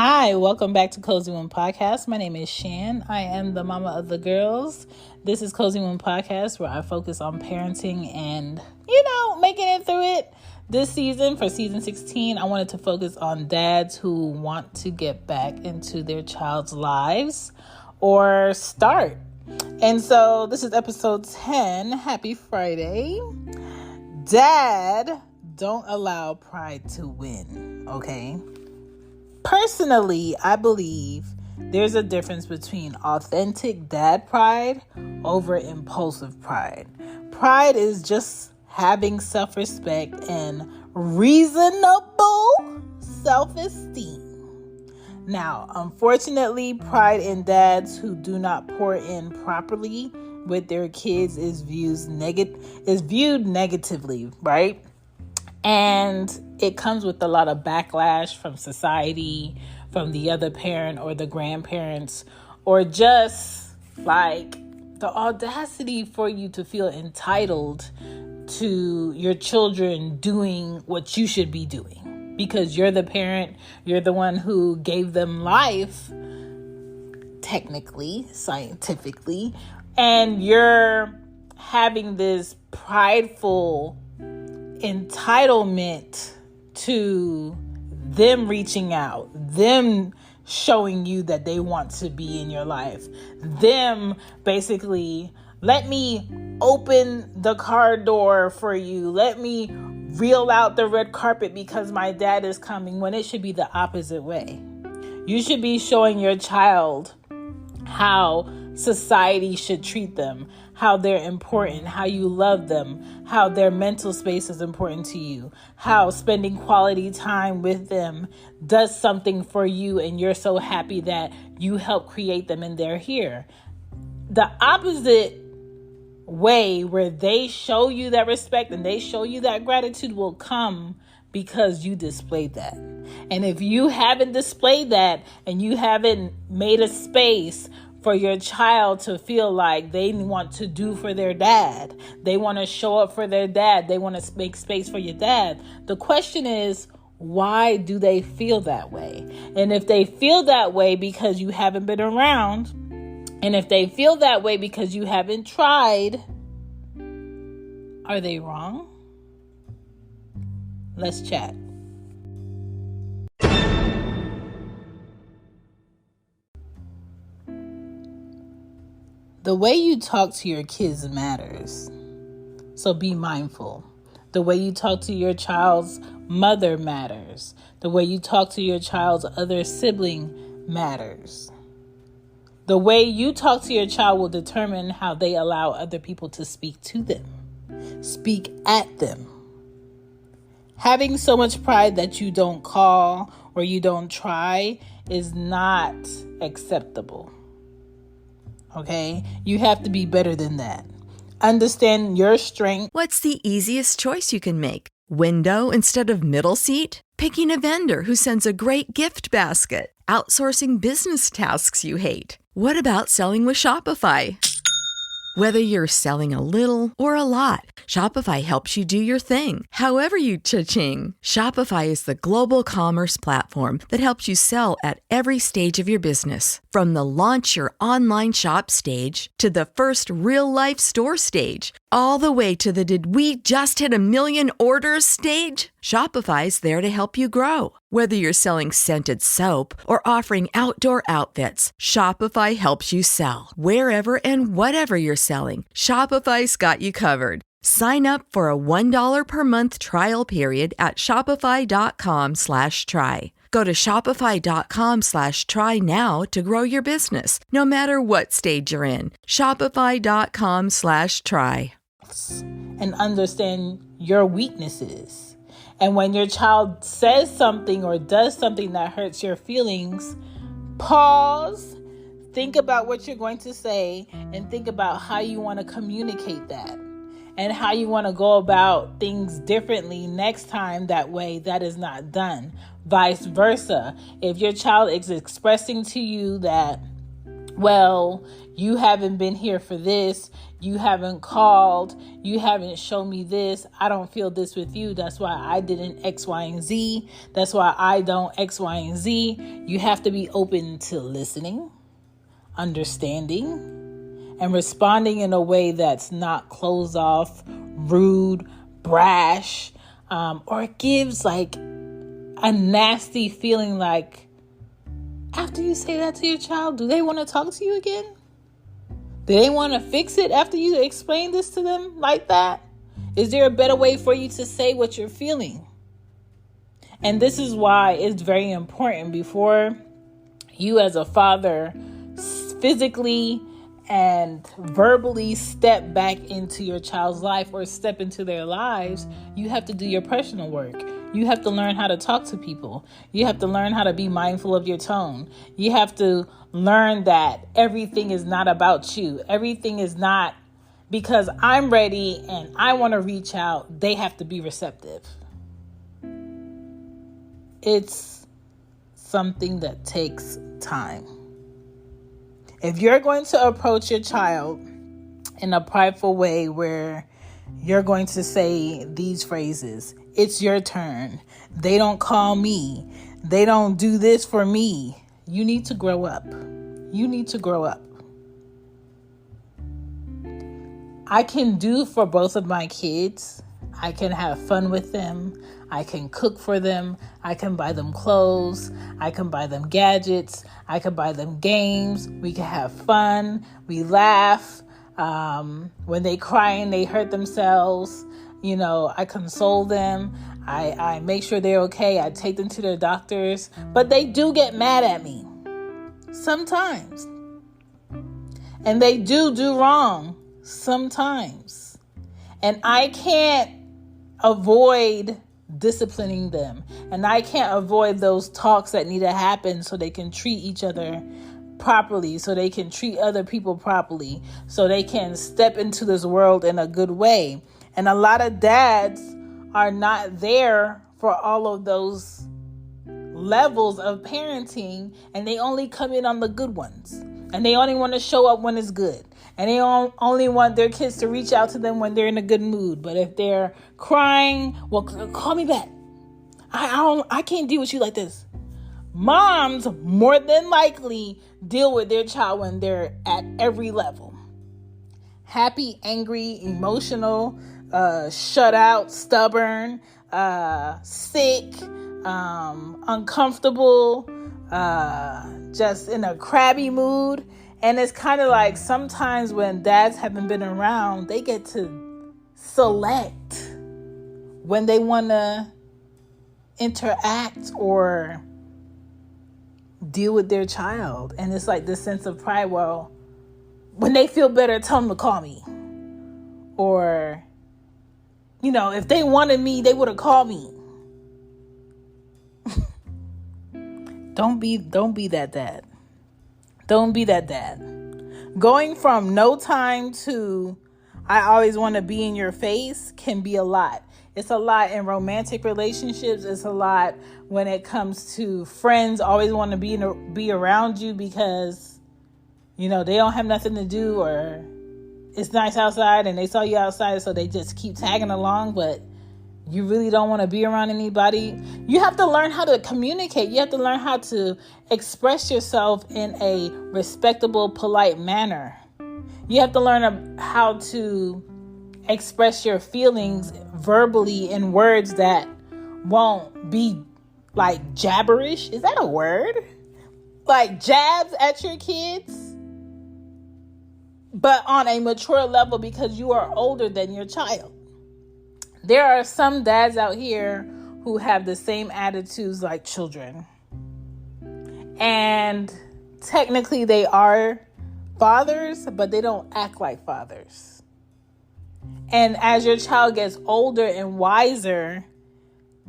Hi, welcome back to Cozy One Podcast. My name is Shan. I am the mama of the girls. This is Cozy One Podcast, where I focus on parenting and, making it through it. This season, for season 16, I wanted to focus on dads who want to get back into their child's lives or start. And so this is episode 10. Happy Friday. Dad, don't allow pride to win, okay? Personally, I believe there's a difference between authentic dad pride over impulsive pride. Pride is just having self-respect and reasonable self-esteem. Now, unfortunately, pride in dads who do not pour in properly with their kids is viewed negatively, right? And it comes with a lot of backlash from society, from the other parent or the grandparents, or just like the audacity for you to feel entitled to your children doing what you should be doing. Because you're the parent, you're the one who gave them life, technically, scientifically, and you're having this prideful entitlement to them reaching out, them showing you that they want to be in your life, them basically, let me open the car door for you, let me reel out the red carpet because my dad is coming, when it should be the opposite way. You should be showing your child how society should treat them, how they're important, how you love them, how their mental space is important to you, how spending quality time with them does something for you and you're so happy that you help create them and they're here. The opposite way, where they show you that respect and they show you that gratitude, will come because you displayed that. And if you haven't displayed that and you haven't made a space for your child to feel like they want to do for their dad, they want to show up for their dad, they want to make space for your dad, the question is, why do they feel that way? And if they feel that way because you haven't been around, and if they feel that way because you haven't tried, are they wrong? Let's chat. The way you talk to your kids matters, so be mindful. The way you talk to your child's mother matters. The way you talk to your child's other sibling matters. The way you talk to your child will determine how they allow other people to speak to them, speak at them. Having so much pride that you don't call or you don't try is not acceptable. Okay? You have to be better than that. Understand your strength. What's the easiest choice you can make? Window instead of middle seat? Picking a vendor who sends a great gift basket? Outsourcing business tasks you hate? What about selling with Shopify? Whether you're selling a little or a lot, Shopify helps you do your thing, however you cha-ching. Shopify is the global commerce platform that helps you sell at every stage of your business. From the launch your online shop stage to the first real-life store stage, all the way to the did we just hit 1 million orders stage. Shopify's there to help you grow. Whether you're selling scented soap or offering outdoor outfits, Shopify helps you sell. Wherever and whatever you're selling, Shopify's got you covered. Sign up for a $1 per month trial period at shopify.com/try. Go to shopify.com/try now to grow your business, no matter what stage you're in. Shopify.com/try. And understand your weaknesses. And when your child says something or does something that hurts your feelings, pause, think about what you're going to say, and think about how you want to communicate that and how you want to go about things differently next time. That way that is not done. Vice versa. If your child is expressing to you that well, you haven't been here for this. You haven't called. You haven't shown me this. I don't feel this with you. That's why I didn't X, Y, and Z. That's why I don't X, Y, and Z. You have to be open to listening, understanding, and responding in a way that's not closed off, rude, brash, or it gives like a nasty feeling like, after you say that to your child, do they want to talk to you again? Do they want to fix it after you explain this to them like that? Is there a better way for you to say what you're feeling? And this is why it's very important before you as a father physically and verbally step back into your child's life or step into their lives, you have to do your personal work. You have to learn how to talk to people. You have to learn how to be mindful of your tone. You have to learn that everything is not about you. Everything is not because I'm ready and I want to reach out. They have to be receptive. It's something that takes time. If you're going to approach your child in a prideful way where you're going to say these phrases, it's your turn. They don't call me. They don't do this for me. You need to grow up. You need to grow up. I can do for both of my kids. I can have fun with them. I can cook for them. I can buy them clothes. I can buy them gadgets. I can buy them games. We can have fun. We laugh. When they cry and they hurt themselves, I console them. I make sure they're okay. I take them to their doctors. But they do get mad at me sometimes. And they do wrong sometimes. And I can't avoid disciplining them. And I can't avoid those talks that need to happen so they can treat each other properly, so they can treat other people properly, so they can step into this world in a good way. And a lot of dads are not there for all of those levels of parenting, and they only come in on the good ones. And they only want to show up when it's good. And they only want their kids to reach out to them when they're in a good mood. But if they're crying, well, call me back. I can't deal with you like this. Moms more than likely deal with their child when they're at every level. Happy, angry, emotional, shut out, stubborn, sick, uncomfortable, just in a crabby mood. And it's kind of like sometimes when dads haven't been around, they get to select when they want to interact or deal with their child. And it's like this sense of pride. Well, when they feel better, tell them to call me. Or, if they wanted me, they would have called me. Don't be that dad. Don't be that dad. Going from no time to I always want to be in your face can be a lot. It's a lot in romantic relationships. It's a lot when it comes to friends always want to be around you because, they don't have nothing to do or it's nice outside and they saw you outside, so they just keep tagging along, but you really don't want to be around anybody. You have to learn how to communicate. You have to learn how to express yourself in a respectable, polite manner. You have to learn how to express your feelings verbally in words that won't be like jabberish. Is that a word? Like jabs at your kids, but on a mature level because you are older than your child. There are some dads out here who have the same attitudes like children. And technically they are fathers, but they don't act like fathers. And as your child gets older and wiser,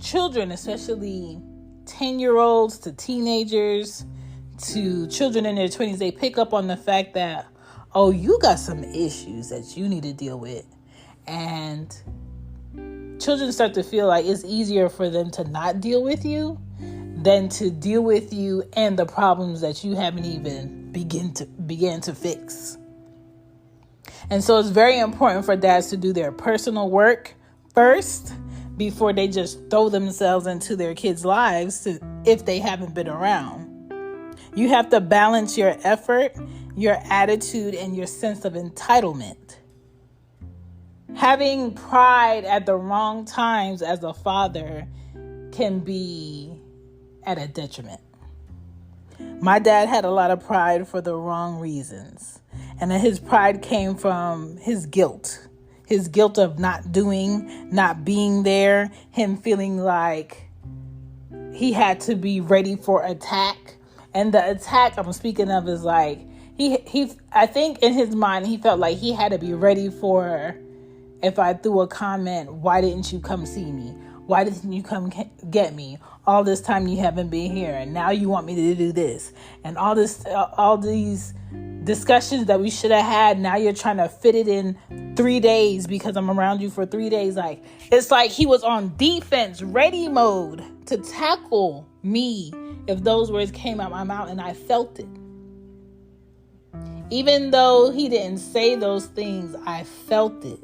children, especially 10-year-olds to teenagers to children in their 20s, they pick up on the fact that, oh, you got some issues that you need to deal with. And children start to feel like it's easier for them to not deal with you than to deal with you and the problems that you haven't even began to fix. And so it's very important for dads to do their personal work first before they just throw themselves into their kids' lives if they haven't been around. You have to balance your effort, your attitude, and your sense of entitlement. Having pride at the wrong times as a father can be at a detriment. My dad had a lot of pride for the wrong reasons. And his pride came from his guilt of not doing, not being there, him feeling like he had to be ready for attack. And the attack I'm speaking of is like, I think in his mind, he felt like he had to be ready for, if I threw a comment, why didn't you come see me? Why didn't you come get me? All this time you haven't been here, and now you want me to do this. And all these discussions that we should have had, now you're trying to fit it in 3 days because I'm around you for 3 days. Like, it's like he was on defense, ready mode to tackle me if those words came out my mouth, and I felt it. Even though he didn't say those things, I felt it.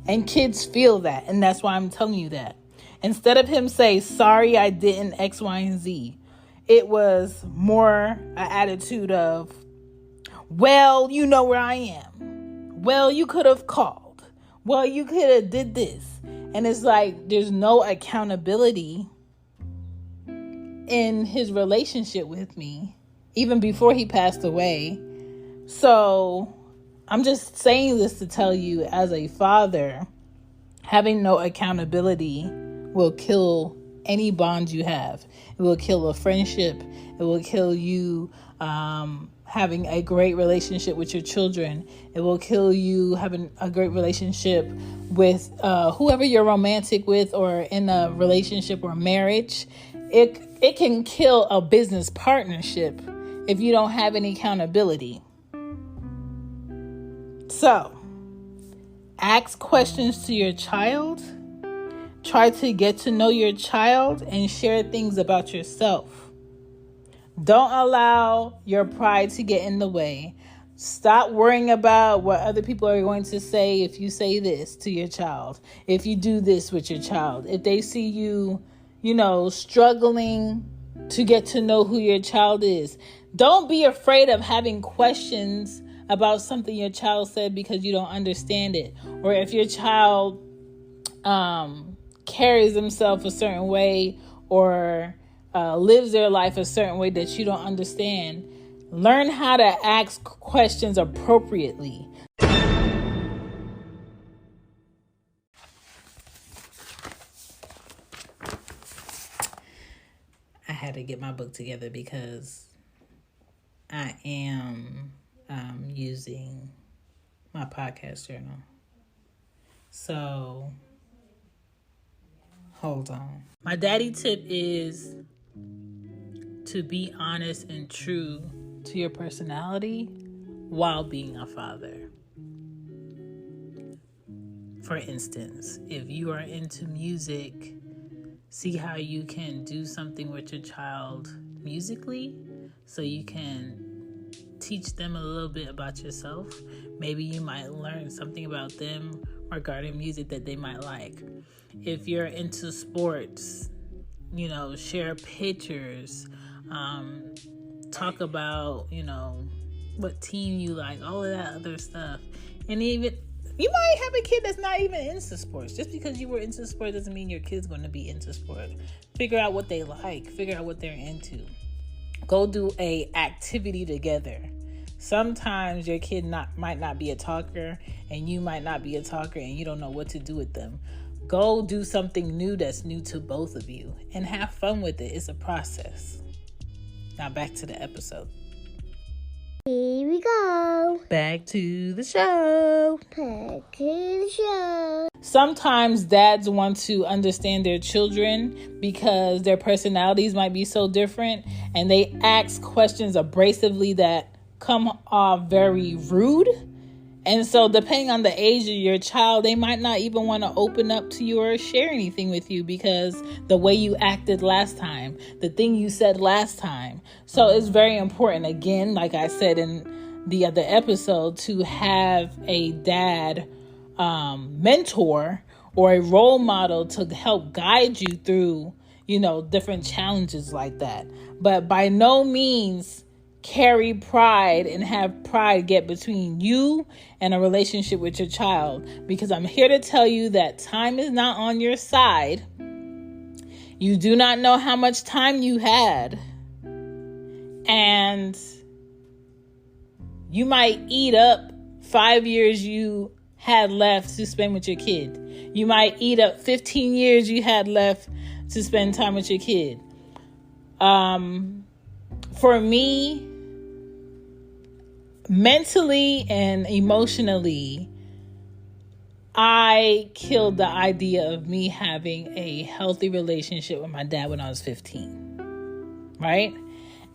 And kids feel that, and that's why I'm telling you that. Instead of him say, sorry, I didn't X, Y, and Z, it was more an attitude of, well, you know where I am. Well, you could have called. Well, you could have did this. And it's like there's no accountability in his relationship with me, even before he passed away. So I'm just saying this to tell you, as a father, having no accountability will kill any bond you have. It will kill a friendship. It will kill you having a great relationship with your children. It will kill you having a great relationship with whoever you're romantic with or in a relationship or marriage. It can kill a business partnership if you don't have any accountability. So, ask questions to your child. Try to get to know your child and share things about yourself. Don't allow your pride to get in the way. Stop worrying about what other people are going to say if you say this to your child. If you do this with your child. If they see you, struggling to get to know who your child is. Don't be afraid of having questions about something your child said because you don't understand it. Or if your child carries himself a certain way or lives their life a certain way that you don't understand. Learn how to ask questions appropriately. I had to get my book together because I am using my podcast journal. So, hold on. My daddy tip is to be honest and true to your personality while being a father. For instance, if you are into music, see how you can do something with your child musically so you can teach them a little bit about yourself. Maybe you might learn something about them regarding music that they might like. If you're into sports, share pictures, talk about, what team you like, all of that other stuff. And even, you might have a kid that's not even into sports. Just because you were into sports doesn't mean your kid's going to be into sport. Figure out what they like. Figure out what they're into. Go do a activity together. Sometimes your kid might not be a talker and you might not be a talker and you don't know what to do with them. Go do something new that's new to both of you and have fun with it. It's a process. Now back to the episode. Here we go. Back to the show. Back to the show. Sometimes dads want to understand their children because their personalities might be so different, and they ask questions abrasively that come off very rude And so depending on the age of your child, they might not even want to open up to you or share anything with you because the way you acted last time, the thing you said last time. So it's very important, again, like I said in the other episode, to have a dad mentor or a role model to help guide you through, different challenges like that. But by no means carry pride and have pride get between you and a relationship with your child, because I'm here to tell you that time is not on your side. You do not know how much time you had, and you might eat up 5 years you had left to spend with your kid. You might eat up 15 years you had left to spend time with your kid. For me, mentally and emotionally, I killed the idea of me having a healthy relationship with my dad when I was 15, right?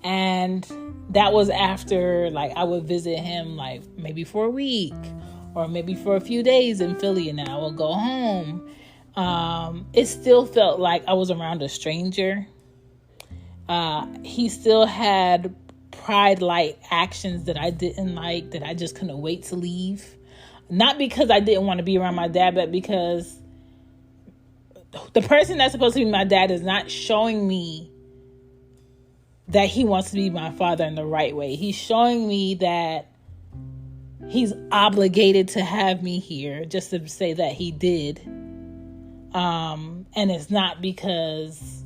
And that was after, I would visit him, maybe for a week or maybe for a few days in Philly, and then I would go home. It still felt like I was around a stranger. He still had pride-like actions that I didn't like, that I just couldn't wait to leave. Not because I didn't want to be around my dad, but because the person that's supposed to be my dad is not showing me that he wants to be my father in the right way. He's showing me that he's obligated to have me here just to say that he did. And it's not because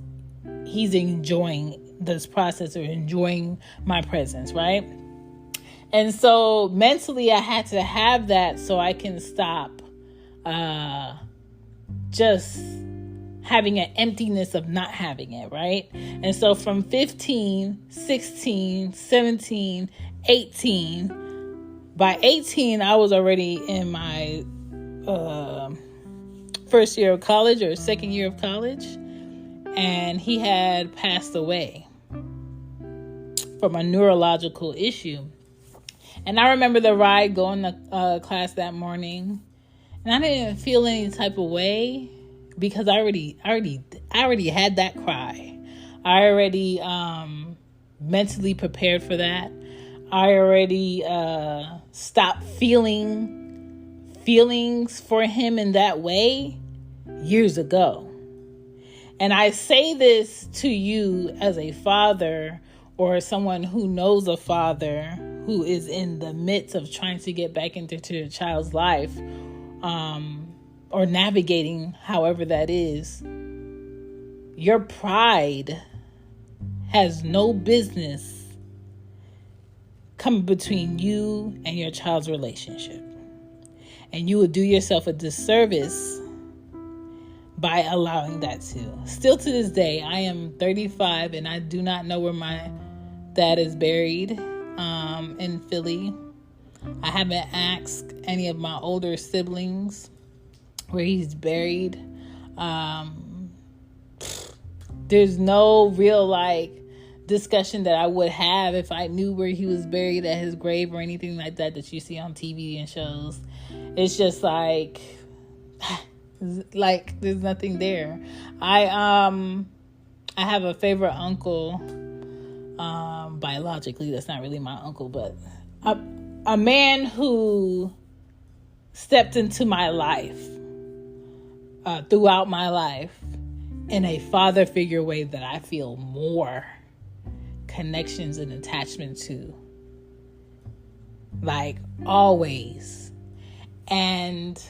he's enjoying this process or enjoying my presence, right? And so mentally I had to have that so I can stop just having an emptiness of not having it, right? And so from 15, 16, 17, 18, by 18, I was already in my first year of college or second year of college. And he had passed away from a neurological issue. And I remember the ride going to class that morning, and I didn't feel any type of way because I already had that cry. I already mentally prepared for that. I already stopped feeling feelings for him in that way years ago. And I say this to you as a father or someone who knows a father who is in the midst of trying to get back into your child's life, or navigating however that is. Your pride has no business coming between you and your child's relationship. And you would do yourself a disservice by allowing that to. Still to this day, I am 35 and I do not know where my dad is buried in Philly. I haven't asked any of my older siblings where he's buried. There's no real discussion that I would have if I knew where he was buried at his grave or anything like that you see on TV and shows. It's just there's nothing there. I have a favorite uncle, biologically that's not really my uncle, but a man who stepped into my life throughout my life in a father figure way that I feel more connections and attachment to, always. And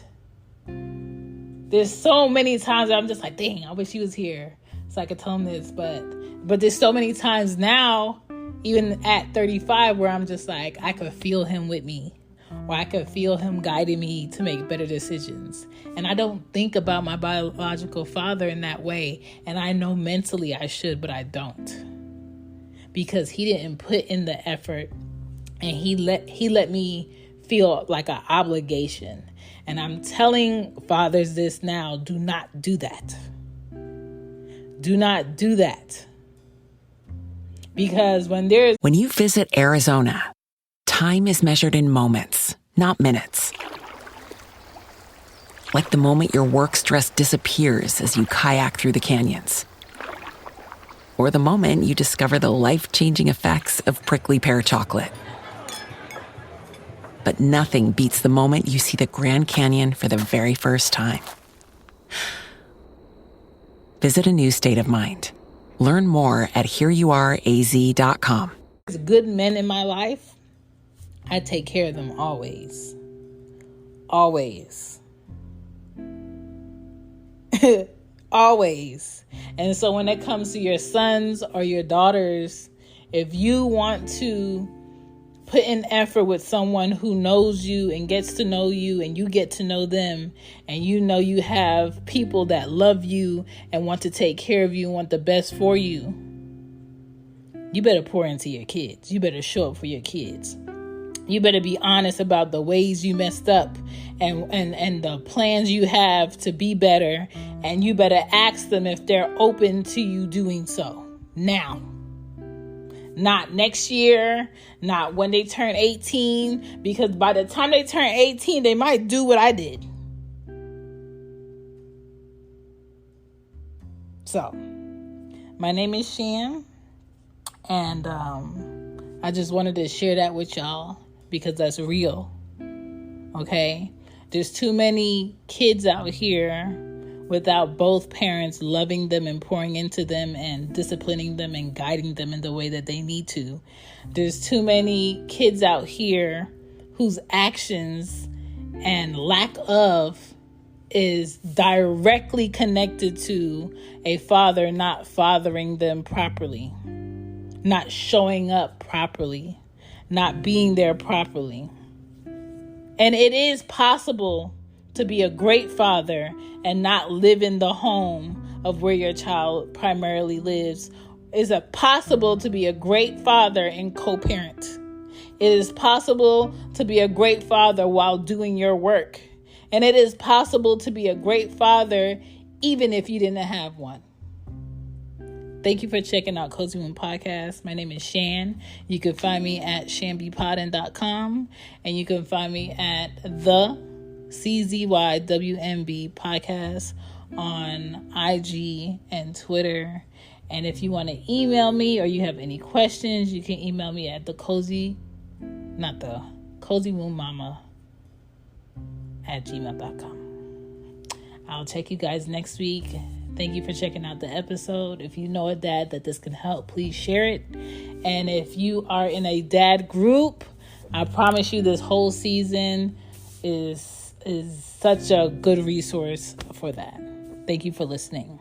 there's so many times that I'm just dang, I wish he was here so I could tell him this. But there's so many times now, even at 35, where I'm just I could feel him with me, or I could feel him guiding me to make better decisions. And I don't think about my biological father in that way. And I know mentally I should, but I don't. Because he didn't put in the effort, and he let me feel like an obligation. And I'm telling fathers this now: do not do that. Do not do that. Because when you visit Arizona, time is measured in moments, not minutes. Like the moment your work stress disappears as you kayak through the canyons. Or the moment you discover the life-changing effects of prickly pear chocolate. But nothing beats the moment you see the Grand Canyon for the very first time. Visit a new state of mind. Learn more at hereyouareaz.com. Good men in my life, I take care of them always. Always. Always. And so when it comes to your sons or your daughters, if you want to put in effort with someone who knows you and gets to know you and you get to know them, and you know you have people that love you and want to take care of you and want the best for you, you better pour into your kids. You better show up for your kids. You better be honest about the ways you messed up and the plans you have to be better. And you better ask them if they're open to you doing so now. Not next year, not when they turn 18, because by the time they turn 18, they might do what I did. So, my name is Shan, and I just wanted to share that with y'all because that's real, okay? There's too many kids out here without both parents loving them and pouring into them and disciplining them and guiding them in the way that they need to. There's too many kids out here whose actions and lack of is directly connected to a father not fathering them properly, not showing up properly, not being there properly. And it is possible to be a great father and not live in the home of where your child primarily lives. Is it possible to be a great father and co-parent? It is possible to be a great father while doing your work. And it is possible to be a great father even if you didn't have one. Thank you for checking out Cozy Womb Podcast. My name is Shan. You can find me at shanbpodden.com, and you can find me at the CZYWMB podcast on IG and Twitter. And if you want to email me or you have any questions, you can email me at Cozy Womb Mama @gmail.com. I'll check you guys next week. Thank you for checking out the episode. If you know a dad that this can help, please share it. And if you are in a dad group, I promise you this whole season is such a good resource for that. Thank you for listening.